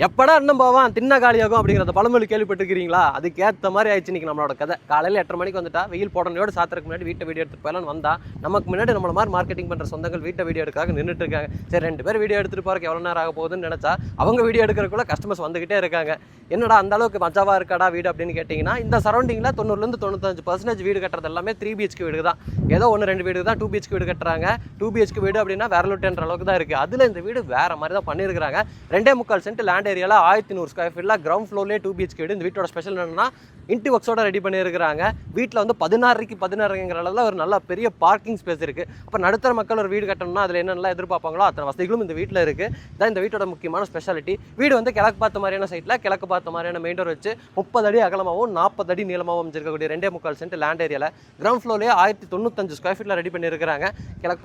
எப்படா இன்னும் போவான் தின்ன காலியாகும் அப்படிங்கிறத பழமொழி கேள்விப்பட்டிருக்கிறீங்களா? அதுக்கேற்ற மாதிரி ஆயிடுச்சு இன்னைக்கு நம்மளோட கதை. காலையில் 8:30 மணிக்கு வந்துட்டா வெயில் போடனோட சாத்திரக்கு முன்னாடி வீட்டை வீடியோ எடுத்துட்டு போயலான்னு வந்தா நமக்கு முன்னாடி நம்மள மாதிரி மார்க்கெட்டிங் பண்ணுற சொந்தங்கள் வீட்டை வீடியோ எடுக்காக நின்றுட்டு இருக்காங்க. சரி 2 பேர் வீடியோ எடுத்துட்டு போறதுக்கு எவ்வளோ நேரம் ஆக போகுதுன்னு நினைச்சா அவங்க வீடியோ எடுக்கிறக்குள்ள கஸ்டமர்ஸ் வந்துகிட்டே இருக்காங்க. என்னடா அந்த அளவுக்கு மஜாவா இருக்காடா வீடு அப்படின்னு கேட்டிங்கன்னா, இந்த சரௌண்டிங்கில் 90லேருந்து 95% வீடு கட்டுறது எல்லாமே 3 BHK வீடு தான். ஏதோ 1-2 வீடு தான் 2 BHK வீடு கட்டுறாங்க. 2 BHK வீடு அப்படின்னா விரலுட்டேன்ற அளவுக்கு தான் இருக்குது. அதில் இந்த வீடு வேறு மாதிரி தான் பண்ணியிருக்கிறாங்க. 2.25 சென்ட் லேண்ட் ஏரியாவில் 1100 ஸ்கொயர் ஃபீட்டில் கிரவுண்ட் ஃப்ளோர்லேயே 2 BHK வீடு. இந்த வீட்டோட ஸ்பெஷல் என்னன்னா இன்டி ஒர்க்ஸோட ரெடி பண்ணியிருக்கிறாங்க. வீட்டில் வந்து 16ங்கிற அளவில் ஒரு நல்ல பெரிய பார்க்கிங் ஸ்பேஸ் இருக்குது. அப்போ நடுத்தர மக்கள் ஒரு வீடு கட்டணும்னா அதில் என்னென்னலாம் எதிர்பார்ப்பாங்களோ அத்தனை வசதிகளும் இந்த வீட்டில் இருக்குது. தான் இந்த வீட்டோட முக்கியமான ஸ்பெஷாலிட்டி. வீடு வந்து கிழக்கு பார்த்த மாதிரியான சைட்டில் கிழக்கு பார்த்த மாதிரியான மெயின் டோர் வச்சு 30 அடி அகலமாகவும் 40 அடி நீளமாகவும் அமைச்சிருக்கக்கூடிய 2.25 சென்ட் லேண்ட் ஏரியாவில் கிரவுண்ட் ஃப்ளோர்லேயே 1095 ஸ்கொயர் ஃபீட்டில் ரெடி பண்ணியிருக்கிறாங்க. கிழக்கு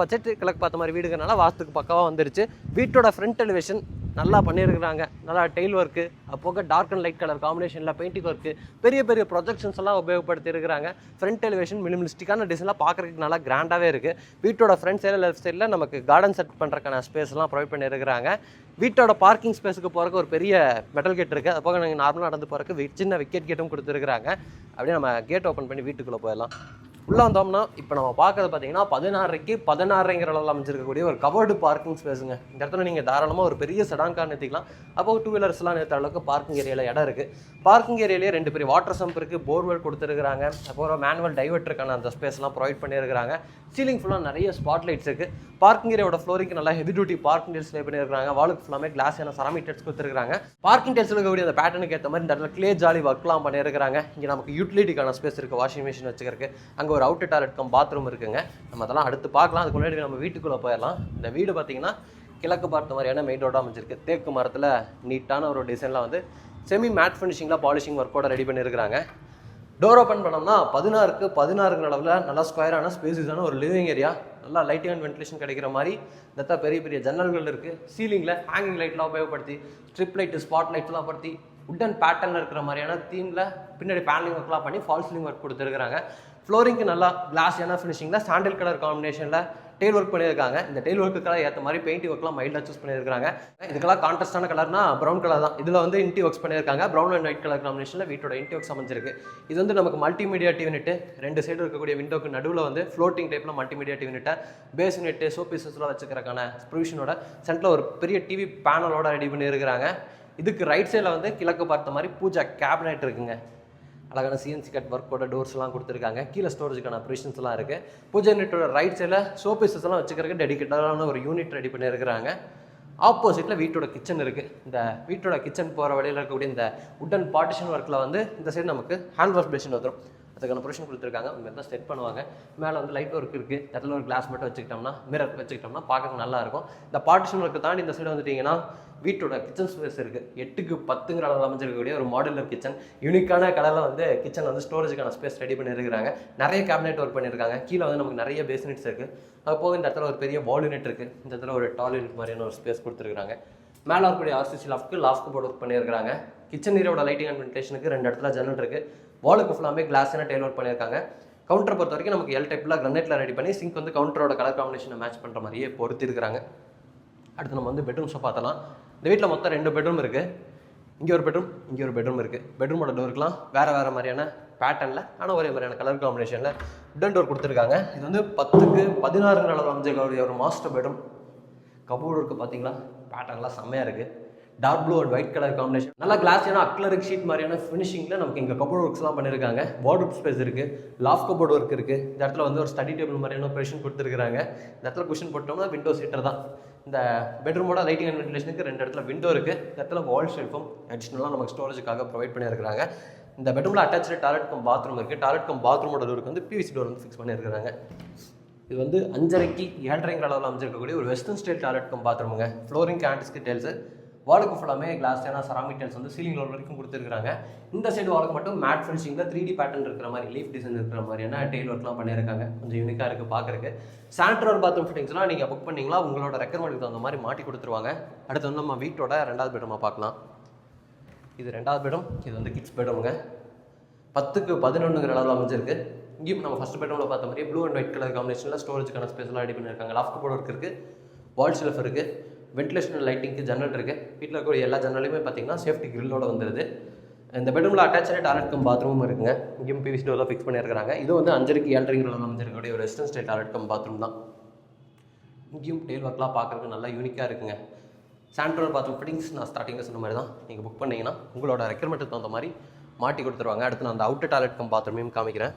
பார்த்த மாதிரி வீடுங்கனால வாஸ்துக்கு பக்கவாக வந்துருச்சு. வீட்டோட ஃப்ரண்ட் எலிவேஷன் நல்லா பண்ணியிருக்கிறாங்க. நல்லா டெயில் ஒர்க்கு, அப்போது டார்க் அண்ட் லைட் கலர் காம்பினேஷனில் பெயிண்டிங் ஒர்க்கு, பெரிய பெரிய ப்ரொஜெக்ஷன்ஸ் எல்லாம் உபயோகப்படுத்தி இருக்கிறாங்க. ஃப்ரண்ட் எலிவேஷன் மினிமலிஸ்டிக்கான டிசைன்லாம் பார்க்குறதுக்கு நல்லா கிராண்டாகவே இருக்குது. வீட்டோட ஃப்ரண்ட் சைடில் லெஃப்ட் சைடில் நமக்கு கார்டன் செட் பண்ணுறதுக்கான ஸ்பேஸ்லாம் ப்ரொவைட் பண்ணியிருக்கிறாங்க. வீட்டோட பார்க்கிங் ஸ்பேஸுக்கு போகிறக்கு ஒரு பெரிய மெட்டல் கேட் இருக்குது. அது போக நாங்கள் நார்மலாக நடந்து போகிறக்கு சின்ன விக்கெட் கேட்டும் கொடுத்துருக்குறாங்க. அப்படியே நம்ம கேட் ஓப்பன் பண்ணி வீட்டுக்குள்ளே போயிடலாம். உள்ளே வந்தோம்னா இப்போ நம்ம பார்க்கறது பார்த்தீங்கன்னா 16க்கு 16ங்கிற அளவில் அமைச்சிருக்கக்கூடிய ஒரு கவர்டு பார்க்கிங் ஸ்பேஸுங்க. இந்த இடத்துல நீங்கள் தாராளமாக ஒரு பெரிய செடான் கார் நிறுத்திக்கலாம். அப்போ 2 வீலர்ஸ்லாம் நிறுத்த அளவுக்கு பார்க்கிங் ஏரியாவில் இடம் இருக்குது. பார்க்கிங் ஏரியாலேயே 2 பெரிய வாட்டர் சம்ப் இருக்குது, போர்வெல் கொடுத்துருக்குறாங்க. அப்புறம் மேனுவல் டைவர்ட்டருக்கான அந்த ஸ்பேஸ்லாம் ப்ரொவைட் பண்ணியிருக்கிறாங்க. சீலிங் ஃபுல்லாக நிறைய ஸ்பாட் லைட்ஸ் இருக்குது. பார்க்கிங் ஏரியாவோட ஃப்ளோரிங்க்கு நல்லா ஹெவி டியூட்டி பார்க்கிங் டைல்ஸ் லே பண்ணியிருக்காங்க. வாலுக்கு ஃபுல்லாமே கிளாஸ் செராமிக் டைல்ஸ் கொடுத்துருக்காங்க. பார்க்கிங் டைல்ஸ் இருக்கக்கூடிய அந்த பேட்டர்னுக்கு ஏற்ற மாதிரி இந்த இடத்துல கிளே ஜாலி ஒர்க்லாம் பண்ணியிருக்காங்க. இங்கே நமக்கு யூட்டிலிட்டிக்கான ஸ்பேஸ் இருக்குது, வாஷிங் மிஷின் வச்சுக்கிறதுக்கு. அங்கே ஒரு அவுட் டாய்லெட் கம் பாத்ரூம் இருக்குங்க. நம்ம அதெல்லாம் அடுத்து பார்க்கலாம். அதுக்கு முன்னாடி நம்ம வீட்டுக்குள்ளே போயிடலாம். இந்த வீடு பார்த்தீங்கன்னா கிழக்கு பார்த்த மாதிரியான மெயின் ரோடாக அமைச்சிருக்கு. தேக்கு மரத்தில் நீட்டான ஒரு டிசைன்லாம் வந்து செமி மேட் ஃபினிஷிங்கில் பாலிஷிங் ஒர்க்கோட ரெடி பண்ணியிருக்கிறாங்க. டோர் ஓப்பன் பண்ணோம்னா 16க்கு 16 அளவில் நல்லா ஸ்கொயரான ஸ்பேஸஸான ஒரு லிவிங் ஏரியா. நல்லா லைட்டிங் அண்ட் வென்டிலேஷன் கிடைக்கிற மாதிரி இந்த பெரிய பெரிய ஜன்னல்கள் இருக்குது. சீலிங்கில் ஹேங்கிங் லைட்லாம் உபயோகப்படுத்தி ஸ்ட்ரிப் லைட்டு ஸ்பாட் லைட்ஸ்லாம் படுத்தி உட்டன் பேட்டர்னில் இருக்கிற மாதிரியான தீமில் பின்னாடி பேனலிங் ஒர்க்லாம் பண்ணி ஃபால் சீலிங் ஒர்க் கொடுத்துருக்காங்க. ஃப்ளோரிங்க்கு நல்லா கிளாஸியான ஃபினிஷிங்கில் சாண்டில் கலர் காம்பினேஷனில் டெயில் ஒர்க் பண்ணியிருக்காங்க. இந்த டெயில் ஒர்க்குக்கெல்லாம் ஏற்ற மாதிரி பெயிண்டிங் ஒர்க்லாம் மைல்டாக சூஸ் பண்ணியிருக்காங்க. இதுக்கெல்லாம் கான்ட்ராஸ்டான கலர்னா ப்ரௌன் கலர் தான். இதில் வந்து இன்டி ஒர்க்ஸ் பண்ணியிருக்காங்க. ப்ரௌன் அண்ட் ஒயிட் கலர் காம்பினேஷனில் வீட்டோட இன்டி ஒர்க்ஸ் அமைஞ்சிருக்கு. இது வந்து நமக்கு மல்டிமீடியா டிவி நெட்டு, 2 சைடு இருக்கக்கூடிய விண்டோக்கு நடுவில் வந்து ஃப்ளோட்டிங் டைப்பில் மல்டிமீடியா டிவி நெட்டை, பேஸ் நெட்டு, ஷோபீசஸ்லாம் வச்சுக்கிறக்கான ப்ரொவிஷனோட சென்டரில் ஒரு பெரிய டிவி பேனலோட ரெடி பண்ணியிருக்கிறாங்க. இதுக்கு ரைட் சைடில் வந்து கிழக்கு பார்த்த மாதிரி பூஜா கேபினெட் இருக்குங்க. அழகான CNC கட் ஒர்க்கோட டோர்ஸ்லாம் கொடுத்துருக்காங்க. கீழே ஸ்டோரேஜுக்கான ப்ரொவிஷன்ஸ்லாம் இருக்குது. பூஜை யூனிட்டோட ரைட் சைடில் ஷோபீசஸ்லாம் வச்சுக்கிறதுக்கு டெடிக்கேட்டடான ஒரு யூனிட் ரெடி பண்ணியிருக்கிறாங்க. ஆப்போசிட்டில் வீட்டோட கிச்சன் இருக்குது. இந்த வீட்டோட கிச்சன் போகிற வழியில் இருக்கக்கூடிய இந்த உட்டன் பார்ட்டிஷன் ஒர்க்கில் வந்து இந்த சைடு நமக்கு ஹேண்ட் வாஷ் பேஷன் வந்துடும். அதுக்கான ப்ரொவிஷன் கொடுத்துருக்காங்க. உங்கள் தான் செட் பண்ணுவாங்க. மேலே வந்து லைட் ஒர்க் இருக்குது. இடத்துல ஒரு கிளாஸ் மட்டும் வச்சுக்கிட்டோம்னா, மிரர் வச்சுக்கிட்டோம்னா பார்க்க நல்லாயிருக்கும். இந்த பார்ட்டிஷன் ஒர்க்கு தாண்டி இந்த சைடு வந்துட்டிங்கன்னா வீட்டோட கிச்சன் ஸ்பேஸ் இருக்குது. 8க்கு 10ங்கிற அளவில் அமைஞ்சிருக்கக்கூடிய ஒரு மாடுலர் கிச்சன். யூனிக்கான கலரில் வந்து கிச்சன் வந்து ஸ்டோரேஜுக்கான ஸ்பேஸ் ரெடி பண்ணியிருக்கிறாங்க. நிறைய கேபினெட் ஒர்க் பண்ணியிருக்காங்க. கீழே வந்து நமக்கு நிறைய பேஸ்னெட்ஸ் இருக்குது. அது போக இந்த இடத்துல ஒரு பெரிய வால் யூனிட் இருக்குது. இந்த இடத்துல ஒரு டால் யூனிட் மாதிரியான ஒரு ஸ்பேஸ் கொடுத்துருக்காங்க. மேலே இருக்கக்கூடிய RCC லாஃப்க்கு போர்டு ஒர்க் பண்ணியிருக்காங்க. கிச்சன் ஏரியாவோட லைட்டிங் அண்ட் வென்டிலேஷனுக்கு 2 இடத்துல ஜன்னல் இருக்குது. வாலுக்கு ஃபுல்லாமே கிளாஸான டெயில் ஒர்க் பண்ணியிருக்காங்க. கவுண்டரை பொறுத்த வரைக்கும் நமக்கு எல் டைப்பில் கிரனைட்டில் ரெடி பண்ணி சிங்க் வந்து கவுண்டரோட கலர் காம்பினேஷனை மேட்ச் பண்ணுற மாதிரியே பொறுத்திருக்கிறாங்க. அடுத்து நம்ம வந்து பெட்ரூம்ஸை பார்த்தலாம். இந்த வீட்டில் மொத்தம் 2 பெட்ரூம் இருக்குது. இங்கே ஒரு பெட்ரூம், இங்கே ஒரு பெட்ரூம் இருக்குது. பெட்ரூமோட டோருக்குலாம் வேறு மாதிரியான பேட்டர்னில் ஆனால் ஒரே மாதிரியான கலர் காம்பினேஷனில் உட்டன் டோர் கொடுத்துருக்காங்க. இது வந்து 10க்கு 16 அளவு அமைஞ்சிருக்கக்கூடிய ஒரு மாஸ்டர் பெட்ரூம். கபோர்டு ஒர்க்கு பார்த்தீங்களா, பேட்டர்ன்லாம் செம்மையாக இருக்குது. Dark blue and white colour combination. நல்லா கிளாஸியான அக்லரிக் ஷீட் மாதிரியான ஃபினிஷிங்கில் நமக்கு இங்கே கபோர்டு ஒர்க்ஸ்லாம் பண்ணியிருக்காங்க. வார்ட்ரோப் ஸ்பேஸ் இருக்குது. லாஃப்ட் கபோர்டு ஒர்க் இருக்குது. இந்த இடத்துல வந்து ஒரு ஸ்டடி டேபிள் மாதிரியான பொசிஷன் கொடுத்துருக்காங்க. இந்த இடத்துல குஷன் போட்டோம்னா விண்டோ சீட்டர் தான். இந்த பெட்ரூமோட லைட்டிங் அண்ட் வென்டிலேஷனுக்கு 2 இடத்துல விண்டோ இருக்குது. இந்த இடத்துல வால் ஷெல்ஃபும் அடிஷ்னலாக நமக்கு ஸ்டோரேஜுக்காக ப்ரொவைட் பண்ணியிருக்காங்க. இந்த பெட்ரூமில் அட்டாச்சு டாய்லெட் கம் பாத்ரூம் இருக்குது. டாய்லெட் கம் பாத்ரூமோட டோருக்கு வந்து PVC டோர் வந்து ஃபிக்ஸ் பண்ணியிருக்காங்க. இது வந்து 5.5க்கு 7.5 அளவில் அமைச்சிருக்கக்கூடிய ஒரு வெஸ்டர்ன் ஸ்டைல் டாய்லெட் கம் பாத்ரூமுங்க. ஃப்ளோரிங் ஆன்டிஸ்க் டைல்ஸு, வாலுக்கு ஃபுல்லாமே கிளாஸான செராமிக் டைல்ஸ் வந்து சீலிங் லெவல் வரைக்கும் கொடுத்துருக்காங்க. இந்த சைடு வாலுக்கு மட்டும் மேட் ஃபினிஷிங்கில் 3D பேட்டர்ன் இருக்கிற மாதிரி, லீஃப் டிசைன் இருக்கிற மாதிரியான டெயில் ஒர்க்லாம் பண்ணியிருக்காங்க. கொஞ்சம் யூனிக்காக இருக்குது பார்க்குறதுக்கு. சானிட்டரி பாத்ரூம் ஃபிட்டிங்ஸ்லாம் நீங்கள் புக் பண்ணிங்களா உங்களோட ரெக்கமெண்டுக்கு தகுந்த மாதிரி மாட்டி கொடுத்துருவாங்க. அடுத்து வந்து நம்ம வீட்டோட 2வது பெட்ரூமாக பார்க்கலாம். இது 2வது பெட்ரூம். இது வந்து கிட்ஸ் பெட்ரூமுங்க. 10க்கு 11ங்கிற அளவில் அமைஞ்சிருக்கு. இங்கேயும் நம்ம ஃபஸ்ட் பெட்ரூமில் பார்த்த மாதிரி ப்ளூ அண்ட் ஒயிட் கலர் காம்பினேஷனில் ஸ்டோரேஜுக்கான ஸ்பேஸ்லாம் ரெடி பண்ணியிருக்காங்க. லாஃப்ட் கபோர்டு ஒர்க் இருக்குது. வால் ஷெல்ஃப் இருக்குது. வென்டிலேஷன் லைட்டிங்க்கு ஜன்னல் இருக்குது. வீட்டில் இருக்கக்கூடிய எல்லா ஜன்னலையுமே பார்த்தீங்கன்னா சேஃப்டி கிரில்லோட வந்துடுது. இந்த பெட்ரூமில் அட்டாச்சாக டாய்லெட் கம் பாத்ரூமும் இருக்குங்க. இங்கேயும் பிவிசி டோர் தான் ஃபிக்ஸ் பண்ணியிருக்காங்க. இது வந்து 5:30 7:30 அமைஞ்சிருக்கக்கூடிய ஒரு western style toilet come bathroom தான். இங்கேயும் டெயில் ஒர்க்லாம் பார்க்குறதுக்கு நல்லா யூனிக்காக இருக்குங்க. சாண்ட்ரோல் பாத்ரூம் ஃபிட்டிங்ஸ் நான் ஸ்டார்டிங்கில் சொன்ன மாதிரி தான். நீங்கள் புக் பண்ணிங்கன்னா உங்களோட ரெக்யர்மெண்ட்டுக்கு தகுந்த மாதிரி மாட்டி கொடுத்துருவாங்க. அடுத்து நான் அந்த அவுட்டர் டாய்லெட் கம் பாத்ரூமையும் காமிக்கிறேன்.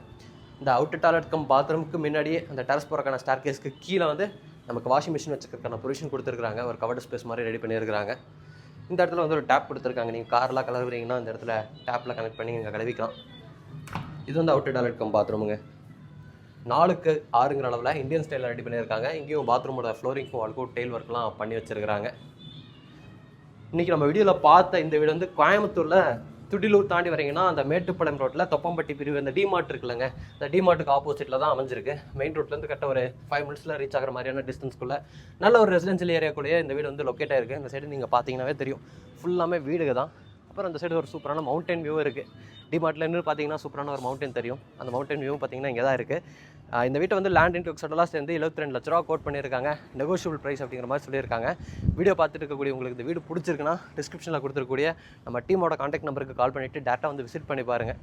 இந்த அவுட்டர் டாய்லெட் கம் பாத்ரூமுக்கு முன்னாடியே அந்த டெரஸ் போகிறக்கான ஸ்டார் கேஸ்க்கு கீழே வந்து நமக்கு வாஷிங் மிஷின் வச்சுக்கிறதுக்கான ப்ரொவிஷன் கொடுத்துருக்காங்க. ஒரு கவர்டு ஸ்பேஸ் மாதிரி ரெடி பண்ணியிருக்காங்க. இந்த இடத்துல வந்து ஒரு டேப் கொடுத்துருக்காங்க. நீங்கள் கார்லாம் கலவுறீங்கன்னா இந்த இடத்துல டேப்பில் கனெக்ட் பண்ணி நீங்கள் கழுவிக்கலாம். இது வந்து அவுட்டர் டாய்லெட் கம் பாத்ரூமுங்க. 4க்கு 6ங்கிற அளவில் இந்தியன் ஸ்டைலில் ரெடி பண்ணியிருக்காங்க. இங்கேயும் பாத்ரூமோட ஃப்ளோரிங்க்கும் வால்க்கும் டெயில் ஒர்க்லாம் பண்ணி வச்சுருக்காங்க. இன்றைக்கி நம்ம வீடியோவில் பார்த்த இந்த வீடு வந்து கோயம்புத்தூரில் துடிலூர் தாண்டி வரீங்கன்னா அந்த மேட்டுப்பாளையம் ரோட்டில் தொப்பம்பட்டி பிரிவு இந்த டிமார்ட் இருக்குல்லங்க, இந்த டிமார்ட்டுக்கு ஆப்போசிட்டில் தான் அமைஞ்சிருக்கு. மெயின் ரோட்லேருந்து கரெக்டாக ஒரு 5 மினிட்ஸில் ரீச் ஆகிற மாதிரியான டிஸ்டன்ஸ்க்குள்ளே நல்ல ஒரு ரெசிடென்ஷியல் ஏரியாக்குள்ளேயே இந்த வீடு வந்து லொக்கேட் ஆகிருக்கு. இந்த சைடு நீங்கள் பார்த்தீங்கன்னாவே தெரியும், ஃபுல்லாமே வீடுங்க தான். அப்புறம் அந்த சைடு ஒரு சூப்பரான மவுண்டன் வியூ இருக்குது. டிமார்ட்லேருந்து பார்த்தீங்கன்னா சூப்பரான ஒரு மவுண்டன் தெரியும். அந்த மவுண்டன் வியூவும் பார்த்தீங்கன்னா இங்கே தான் இருக்குது. இந்த வீட்டை வந்து லேண்ட் இன்டு செட்டலாக சேர்ந்து 72 லட்ச ரூபா கோட் பண்ணியிருக்காங்க. நெகோஷியபிள் ப்ரைஸ் அப்படிங்கிற மாதிரி சொல்லியிருக்காங்க. வீடியோ பார்த்துட்டு இருக்கக்கூடிய உங்களுக்கு இந்த வீடு பிடிச்சிருக்குன்னா டிஸ்கிரிப்ஷனில் கொடுத்துருக்கூடிய நம்ம டீமோட கான்டாக்ட் நம்பருக்கு கால் பண்ணிவிட்டு டேரெக்டாக வந்து விசிட் பண்ணி பாருங்கள்.